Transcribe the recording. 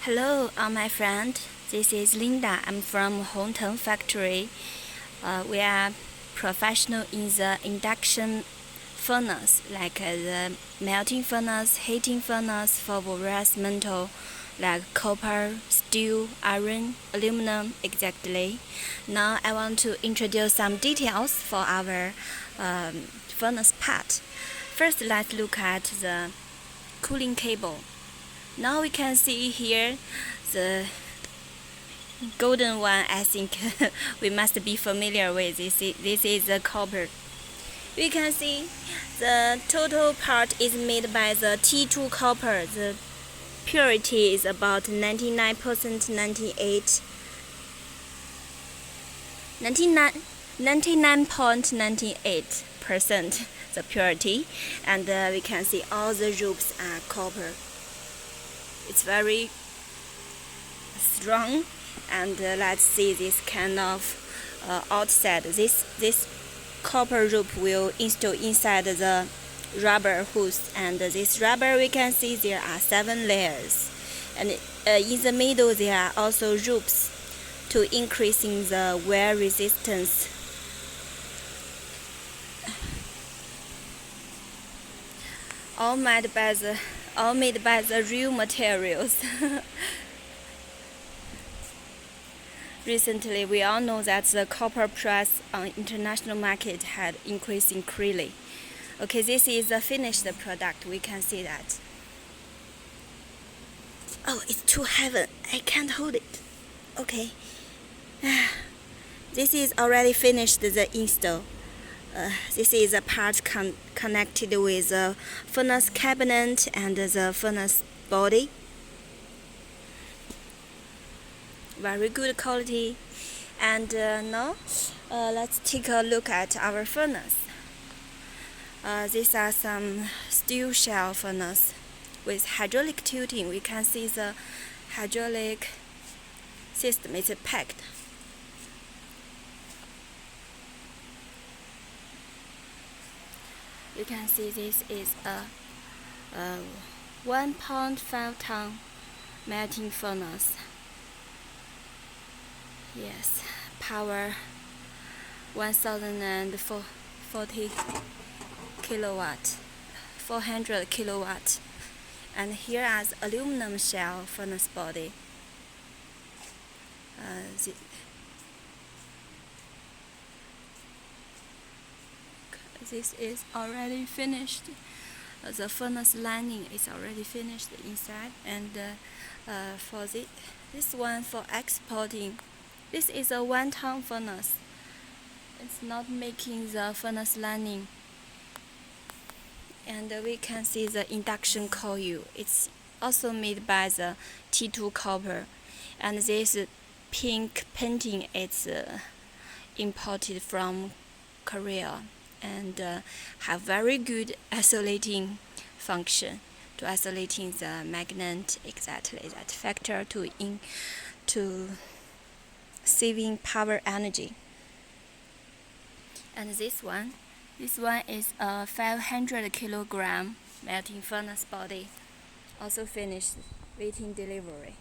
Hello, my friend. This is Linda. I'm from Hongteng Factory. We are professional in the induction furnace, like the melting furnace, heating furnace for various metal, like copper, steel, iron, aluminum, exactly. Now I want to introduce some details for our furnace part. First, let's look at the cooling cable. Now we can see here the golden one. I think we must be familiar with this is the copper. We can see the total part is made by the T2 copper. The purity is about 99%, 99.98% the purity, and we can see all the ropes are copper. It's very strong, and let's see this kind of outside. This copper rope will install inside the rubber hose, and this rubber we can see there are 7 layers, and in the middle there are also ropes to increasing the wear resistance. All made by the real materials. Recently, we all know that the copper price on international market had increased incredibly. Okay, this is the finished product. We can see that. Oh, it's too heavy. I can't hold it. Okay. This is already finished the install. This is a part connected with the furnace cabinet and the furnace body. Very good quality. And now let's take a look at our furnace. These are some steel shell furnace with hydraulic tilting. We can see the hydraulic system is packed. You can see this is a 1.5 ton melting furnace. Yes, power 1040 kilowatt, 400 kilowatt. And here is aluminum shell furnace body. This is already finished. The furnace lining is already finished inside, and for this one for exporting, this is a 1-ton furnace. It's not making the furnace lining, and we can see the induction coil. It's also made by the T2 copper, and this pink painting is imported from Korea, and have very good isolating function to isolating the magnet, exactly that factor to saving power energy. And this one is a 500 kilogram melting furnace body, also finished, waiting delivery.